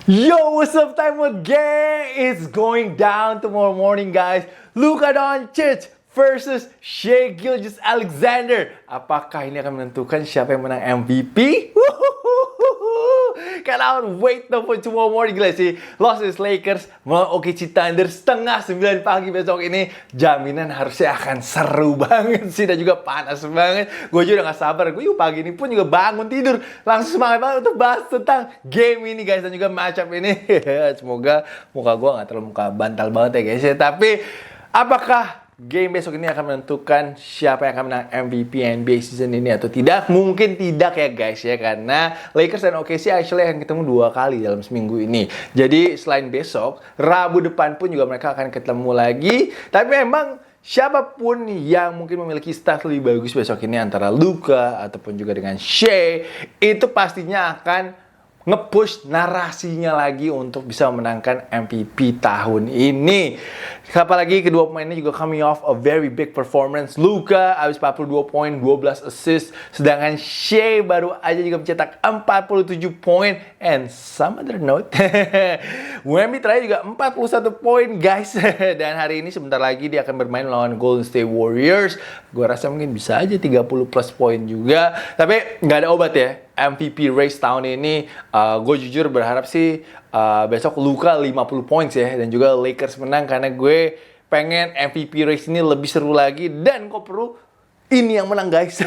Yo, what's up, time out gang? It's going down tomorrow morning, guys. Luka Doncic versus Shai Gilgeous-Alexander. Apakah ini akan menentukan siapa yang menang MVP? Cannot wait though for tomorrow morning. Gila sih, Los Angeles Lakers melawan OKC Thunder setengah 9 pagi besok ini. Jaminan harusnya akan seru banget sih, dan juga panas banget. Gue juga udah gak sabar. Gue pagi ini pun juga bangun tidur langsung semangat banget untuk bahas tentang game ini, guys, dan juga matchup ini. Semoga muka gue gak terlalu muka bantal banget ya, guys ya. Tapi apakah game besok ini akan menentukan siapa yang akan menang MVP NBA season ini atau tidak? Mungkin tidak ya, guys ya, karena Lakers dan OKC actually akan ketemu 2 kali dalam seminggu ini. Jadi selain besok, Rabu depan pun juga mereka akan ketemu lagi. Tapi memang siapapun yang mungkin memiliki stats lebih bagus besok ini antara Luka ataupun juga dengan Shai, itu pastinya akan nge-push narasinya lagi untuk bisa memenangkan MVP tahun ini. Apalagi kedua pemain ini juga coming off a very big performance. Luka habis 42 poin, 12 assist. Sedangkan Shai baru aja juga mencetak 47 poin. And some other note, Wemby terakhir juga 41 poin, guys. Dan hari ini sebentar lagi dia akan bermain melawan Golden State Warriors. Gue rasa mungkin bisa aja 30 plus poin juga. Tapi nggak ada obat ya. MVP race tahun ini, gue jujur berharap sih besok Luka 50 points ya, dan juga Lakers menang, karena gue pengen MVP race ini lebih seru lagi, dan kok perlu ini yang menang, guys.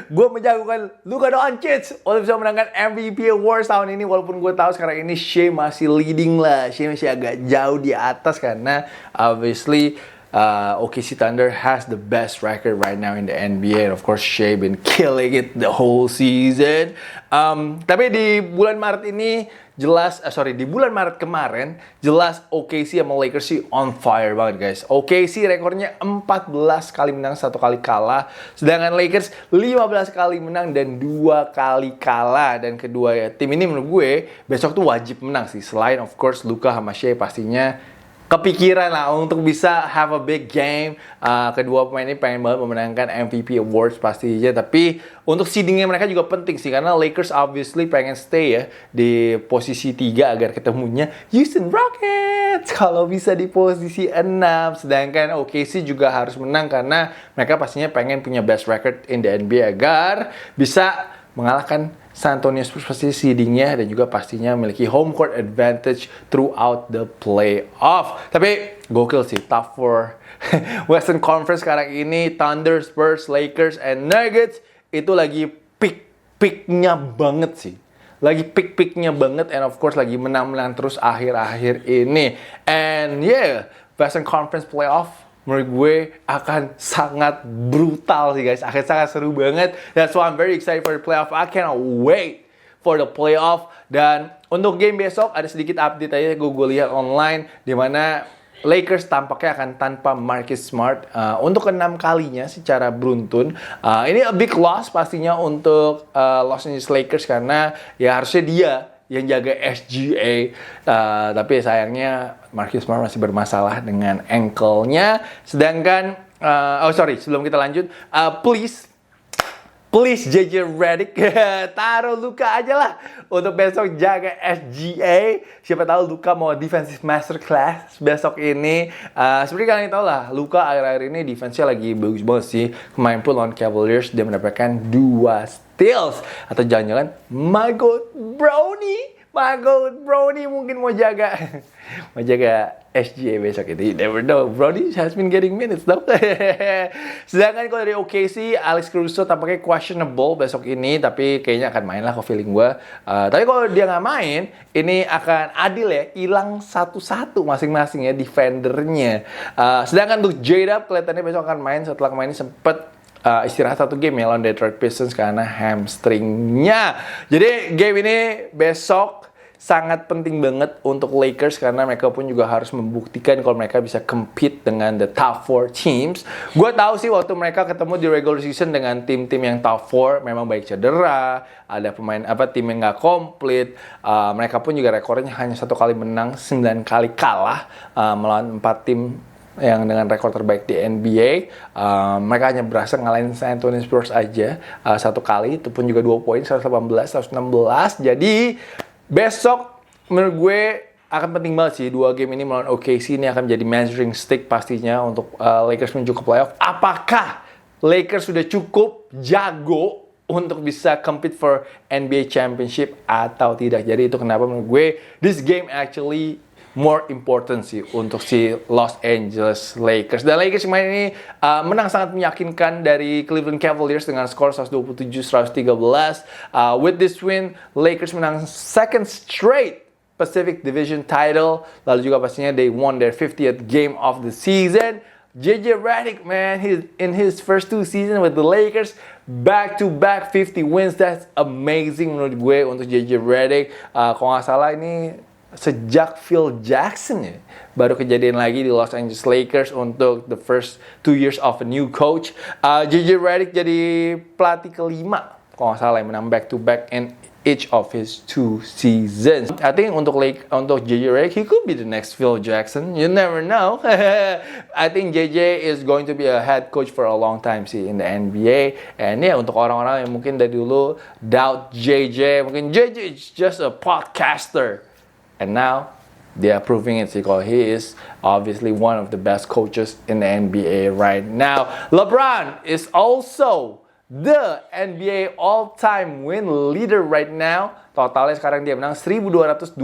Gue menjagokan Luka Doncic untuk bisa menangkan MVP Awards tahun ini, walaupun gue tahu sekarang ini Shai masih leading lah, Shai masih agak jauh di atas karena obviously OKC Thunder has the best record right now in the NBA, and of course Shai been killing it the whole season. Tapi di bulan Maret ini jelas, di bulan Maret kemarin jelas OKC sama Lakers sih on fire banget, guys. OKC rekornya 14 kali menang, 1 kali kalah, sedangkan Lakers 15 kali menang dan 2 kali kalah. Dan kedua ya, tim ini menurut gue besok tuh wajib menang sih, selain of course Luka sama Shai pastinya kepikiran lah untuk bisa have a big game. Kedua pemain ini pengen banget memenangkan MVP Awards pastinya. Tapi untuk seedingnya mereka juga penting sih, karena Lakers obviously pengen stay ya di posisi 3 agar ketemunya Houston Rockets kalau bisa di posisi 6. Sedangkan OKC juga harus menang karena mereka pastinya pengen punya best record in the NBA agar bisa mengalahkan San Antonio Spurs pasti seedingnya, dan juga pastinya memiliki home court advantage throughout the playoff. Tapi gokil sih, top 4 Western Conference sekarang ini, Thunder, Spurs, Lakers, and Nuggets itu lagi pick-picknya banget sih. Lagi pick-picknya banget, and of course lagi menang-menang terus akhir-akhir ini. And yeah, Western Conference playoff menurut gue akan sangat brutal sih, guys. Akan sangat seru banget. That's why I'm very excited for the playoff. I cannot wait for the playoff. Dan untuk game besok ada sedikit update aja gue lihat online, di mana Lakers tampaknya akan tanpa Marcus Smart untuk ke-6 kalinya secara beruntun. Ini a big loss pastinya untuk Los Angeles Lakers, karena ya harusnya dia yang jaga SGA, tapi sayangnya Marcus Smart masih bermasalah dengan ankle-nya. Sedangkan, sebelum kita lanjut, please JJ Redick taruh Luka aja lah untuk besok jaga SGA. Siapa tahu Luka mau defensive masterclass besok ini. Seperti kalian tahu lah, Luka akhir-akhir ini defense-nya lagi bagus banget sih. Kemarin pun lawan Cavaliers dia mendapatkan 2 steals. Atau jangan-jangan my god Brownie mungkin mau jaga SGA besok itu. You never know, Brownie has been getting minutes though. Sedangkan kalau dari OKC, Alex Caruso tampaknya questionable besok ini, tapi kayaknya akan main lah kok feeling gue. Tapi kalau dia nggak main, ini akan adil ya, hilang satu-satu masing-masing ya defendernya. Sedangkan untuk J-Dub kelihatannya besok akan main setelah kemarin sempet istirahat 1 game ya lawan Detroit Pistons karena hamstringnya. Jadi game ini besok sangat penting banget untuk Lakers, karena mereka pun juga harus membuktikan kalau mereka bisa compete dengan the top 4 teams. Gue tahu sih waktu mereka ketemu di regular season dengan tim-tim yang top 4 memang baik cedera, ada pemain tim yang nggak komplit. Mereka pun juga rekornya hanya 1 kali menang, 9 kali kalah melawan 4 tim yang dengan rekor terbaik di NBA. Mereka hanya berhasil ngalahin San Antonio Spurs aja 1 kali, itu pun juga 2 poin, 118-116. Jadi besok menurut gue akan penting banget sih dua game ini melawan OKC ini akan menjadi measuring stick pastinya untuk Lakers menuju ke playoff. Apakah Lakers sudah cukup jago untuk bisa compete for NBA Championship atau tidak? Jadi itu kenapa menurut gue this game actually more important sih untuk si Los Angeles Lakers. Dan Lakers kemarin ini menang sangat meyakinkan dari Cleveland Cavaliers dengan skor 127-113. With this win, Lakers menang second straight Pacific Division title. Lalu juga pastinya they won their 50th game of the season. JJ Redick, man, he's in his first 2 seasons with the Lakers, back-to-back 50 wins. That's amazing menurut gue untuk JJ Redick. Kalau nggak salah ini sejak Phil Jackson ya, baru kejadian lagi di Los Angeles Lakers untuk the first 2 years of a new coach. JJ Redick jadi pelatih kelima, kalau nggak salah, yang menang back-to-back in each of his 2 seasons. I think untuk JJ Redick, he could be the next Phil Jackson. You never know. I think JJ is going to be a head coach for a long time sih in the NBA. And yeah, untuk orang-orang yang mungkin dari dulu doubt JJ, mungkin JJ is just a podcaster. And now they are proving it sih kalau he is obviously one of the best coaches in the NBA right now. LeBron is also the NBA all-time win leader right now. Totalnya sekarang dia menang 1.229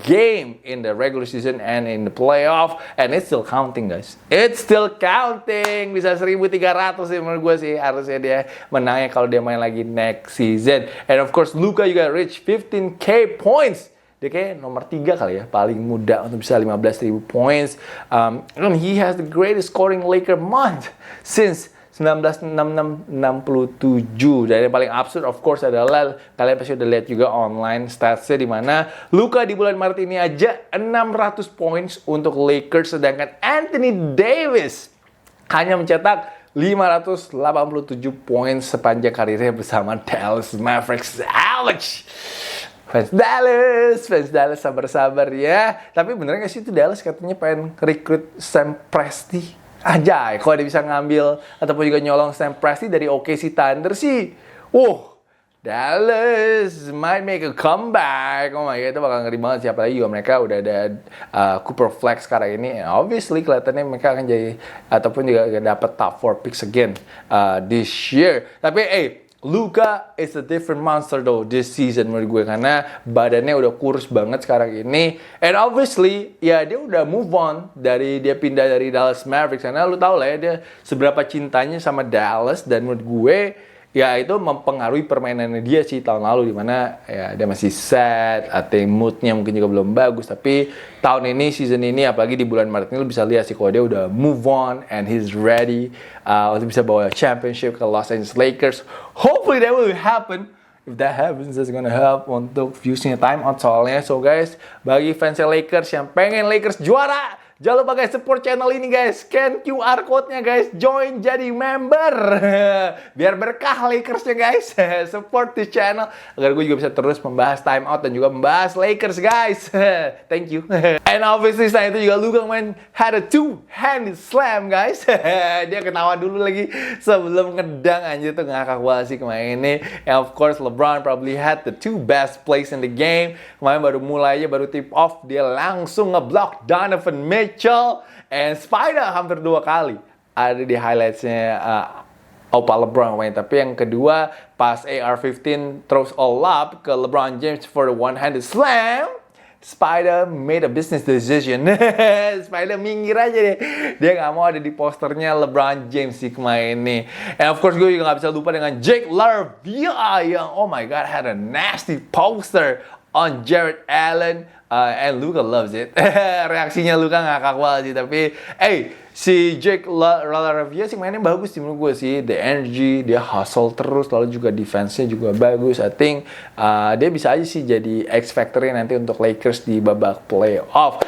game in the regular season and in the playoff. And it's still counting, guys. It's still counting. Bisa 1.300 sih menurut gue sih. Harusnya dia menangnya kalau dia main lagi next season. And of course, Luka juga reach 15K points. Dia kayak nomor 3 kali ya, paling muda untuk bisa 15,000 points. And he has the greatest scoring Laker month since 1967. Dan yang paling absurd of course adalah kalian pasti udah lihat juga online statsnya di mana Luka di bulan Maret ini aja 600 points untuk Lakers, sedangkan Anthony Davis hanya mencetak 587 poin sepanjang karirnya bersama Dallas Mavericks. Ouch! Fans Dallas sabar-sabar ya. Tapi bener gak sih itu Dallas katanya pengen rekrut Sam Presti? Aja, kalau dia bisa ngambil ataupun juga nyolong Sam Presti dari OKC Thunder sih, Dallas might make a comeback. Oh my god, itu bakal ngeri banget. Siapa lagi juga mereka udah ada Cooper Flex sekarang ini. And obviously kelihatannya mereka akan jadi ataupun juga dapat top 4 picks again this year. Tapi Luka is a different monster though this season menurut gue, karena badannya udah kurus banget sekarang ini. And obviously ya dia udah move on dari dia pindah dari Dallas Mavericks, karena lu tau lah ya dia seberapa cintanya sama Dallas. Dan menurut gue ya itu mempengaruhi permainannya dia sih tahun lalu, dimana ya dia masih sad, atau moodnya mungkin juga belum bagus. Tapi tahun ini, season ini, apalagi di bulan Maret ini, lu bisa lihat sih kalau dia udah move on and he's ready untuk bisa bawa championship ke Los Angeles Lakers. Hopefully that will happen. If that happens, that's gonna help untuk viewsnya time out soalnya. So guys, bagi fans Lakers yang pengen Lakers juara, jangan lupa guys support channel ini guys. Scan QR code-nya guys. Join jadi member. Biar berkah Lakersnya guys. Support this channel agar gue juga bisa terus membahas time out dan juga membahas Lakers guys. Thank you. And obviously selain itu juga Luka main had a two-handed slam guys. Dia ketawa dulu lagi sebelum ngedang, anjir tuh ngakak banget sih kemarin ini. And of course LeBron probably had the 2 best plays in the game. Kemarin baru mulai aja, baru tip off, dia langsung ngeblock Donovan Mitchell, and Spider hampir 2 kali ada di highlights-nya Opa LeBron kemarin. Tapi yang kedua pas AR-15 throws all up ke LeBron James for the one-handed slam, Spider made a business decision. Spider minggir aja deh. Dia nggak mau ada di posternya LeBron James sih kemarin ini. And of course gue juga nggak bisa lupa dengan Jake LaRavia yang oh my god had a nasty poster on Jared Allen. And Luka loves it. Reaksinya Luka ngakak banget sih. Tapi si Jake LaRavia sih mainnya bagus sih menurut gue sih. The energy, dia hustle terus, lalu juga defense-nya juga bagus. I think dia bisa aja sih jadi X Factor-nya nanti untuk Lakers di babak playoff.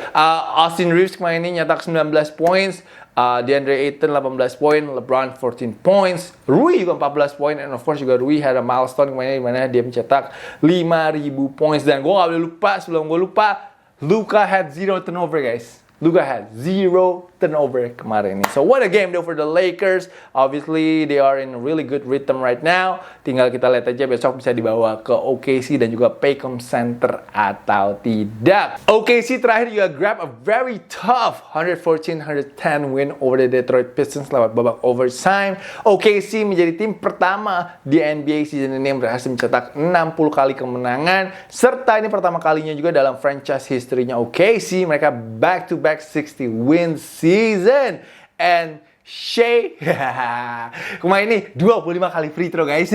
Austin Reeves kemarin ini nyetak 19 points. DeAndre Ayton 18 poin, LeBron 14 points, Rui juga 14 poin, and of course juga Rui had a milestone kemarin di mana dia mencetak 5,000 points. Dan gue gak boleh lupa, sebelum gue lupa, Luka had 0 turnover guys. Luka had 0 turnover kemarin ini. So what a game though for the Lakers. Obviously they are in a really good rhythm right now. Tinggal kita lihat aja besok bisa dibawa ke OKC dan juga Paycom Center atau tidak. OKC terakhir juga grab a very tough 114-110 win over the Detroit Pistons lewat babak overtime. OKC menjadi tim pertama di NBA season ini yang berhasil mencetak 60 kali kemenangan, serta ini pertama kalinya juga dalam franchise history-nya OKC. Mereka back-to-back 60 win season. And Shai kemarin ini 25 kali free throw guys.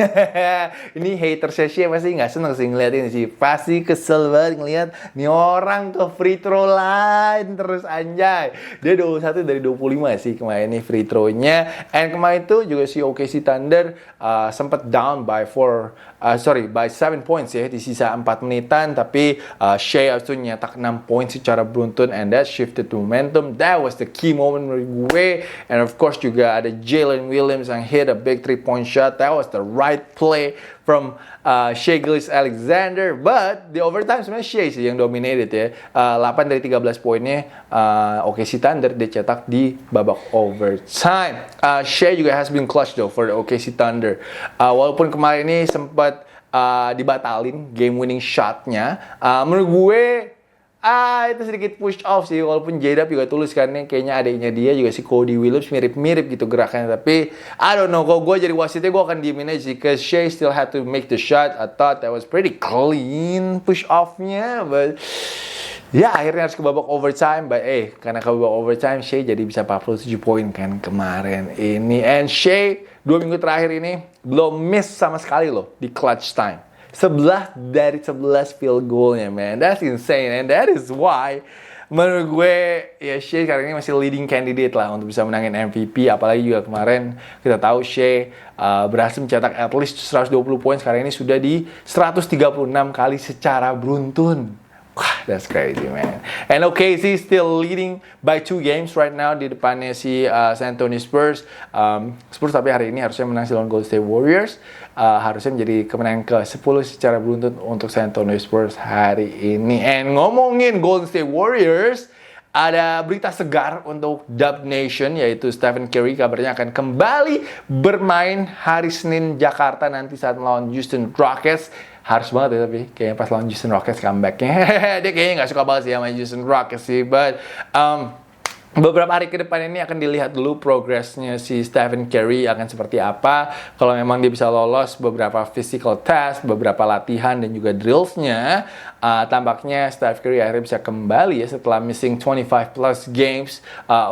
Ini hatersnya Shai pasti nggak seneng sih ngeliat ini sih. Pasti kesel banget ngeliat nih orang ke free throw line terus anjay. Dia 21 dari 25 sih kemarin ini free throw-nya. And kemarin itu juga si OKC Thunder sempat down by 7 points ya di sisa 4 menitan. Tapi Shai itu nyetak 6 poin secara beruntun and that shifted momentum. That was the key moment menurut gue. And of course juga ada Jalen Williams yang hit a big 3-point shot. That was the right play from Shai Gilgeous-Alexander. But di overtime sebenarnya Shai sih yang dominated ya. 8 dari 13 poinnya OKC Thunder dicetak di babak overtime. Shai juga has been clutch though for the OKC Thunder. Walaupun kemarin ini sempat dibatalin game winning shotnya. Menurut gue itu sedikit push off sih, walaupun J-Dub juga tulus kan nih, kayaknya adiknya dia juga si Cody Williams mirip-mirip gitu gerakannya, tapi I don't know, kalau gue jadi wasitnya gue akan diemin aja sih, cause Shai still had to make the shot. I thought that was pretty clean push off-nya, but ya akhirnya harus ke babak overtime. But karena ke babak overtime Shai jadi bisa 47 poin kan kemarin ini. And Shai 2 minggu terakhir ini belum miss sama sekali loh di clutch time. 11 dari 11 field goalnya, man. That's insane. And that is why menurut gue ya Shai sekarang ini masih leading candidate lah untuk bisa menangin MVP. Apalagi juga kemarin kita tahu Shai berhasil mencetak at least 120 poin. Sekarang ini sudah di 136 kali secara beruntun. Wah, that's crazy, man. And OKC still leading by 2 games right now di depannya si San Antonio Spurs. Spurs tapi hari ini harusnya menang lawan Golden State Warriors. Harusnya menjadi kemenangan ke-10 secara beruntun untuk San Antonio Spurs hari ini. And ngomongin Golden State Warriors, ada berita segar untuk Dub Nation, yaitu Stephen Curry kabarnya akan kembali bermain hari Senin Jakarta nanti saat melawan Houston Rockets. Harus banget ya, tapi kayaknya pas lawan Houston Rockets comeback-nya. Dia kayaknya nggak suka banget sih sama Houston Rockets sih. But beberapa hari ke depan ini akan dilihat dulu progresnya si Stephen Curry akan seperti apa. Kalau memang dia bisa lolos beberapa physical test, beberapa latihan dan juga drills-nya, tampaknya Steph Curry akhirnya bisa kembali ya setelah missing 25 plus games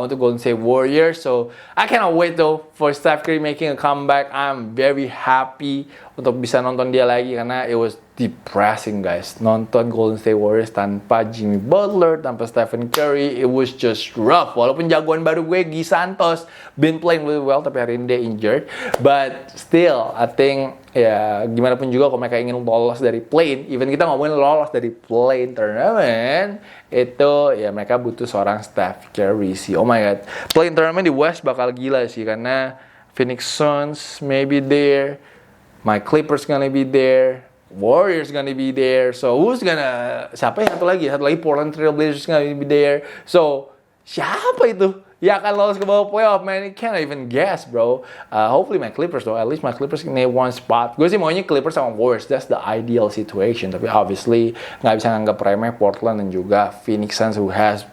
untuk Golden State Warriors. So I cannot wait though for Steph Curry making a comeback. I'm very happy untuk bisa nonton dia lagi karena it was depressing guys. Nonton Golden State Warriors tanpa Jimmy Butler, tanpa Stephen Curry, it was just rough. Walaupun jagoan baru gue, Guy Santos, been playing really well, tapi hari ini dia injured. But still, I think ya gimana pun juga kalau mereka ingin lolos dari play-in, even kita ngomongin lolos dari play-in tournament, itu ya mereka butuh seorang Steph Curry sih. Oh my god, play-in tournament di West bakal gila sih karena Phoenix Suns maybe there, my Clippers gonna be there, Warriors gonna be there. So siapa ya satu lagi Portland Trail Blazers gonna be there. So siapa itu ya akan lolos ke bawah playoff, man? You can't even guess, bro. Hopefully my Clippers though. At least my Clippers can name one spot. Gue sih maunya Clippers sama Warriors. That's the ideal situation. Tapi obviously nggak bisa nganggap remeh Portland dan juga Phoenix Suns who has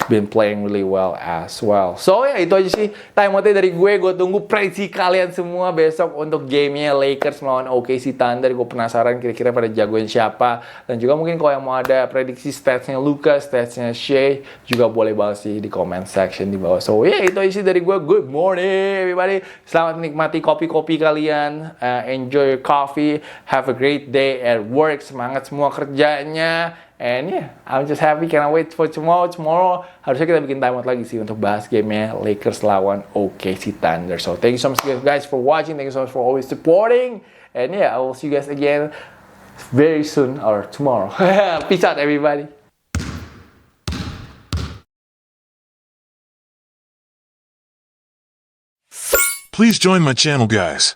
been playing really well as well. So ya itu aja sih time out dari gue. Gue tunggu prediksi kalian semua besok untuk gamenya Lakers melawan OKC Thunder. Gue penasaran kira-kira pada jagoin siapa. Dan juga mungkin kalau yang mau ada prediksi statsnya Luka, statsnya Shai, juga boleh banget sih di comment section di bawah. So ya itu aja sih dari gue. Good morning everybody. Selamat menikmati kopi-kopi kalian. Enjoy your coffee. Have a great day at work. Semangat semua kerjanya. And yeah, I'm just happy, cannot wait for tomorrow. Tomorrow harusnya kita bikin timeout lagi sih untuk bahas gamenya Lakers lawan OKC Thunder. So thank you so much guys for watching. Thank you so much for always supporting. And yeah, I will see you guys again very soon or tomorrow. Peace out everybody. Please join my channel guys.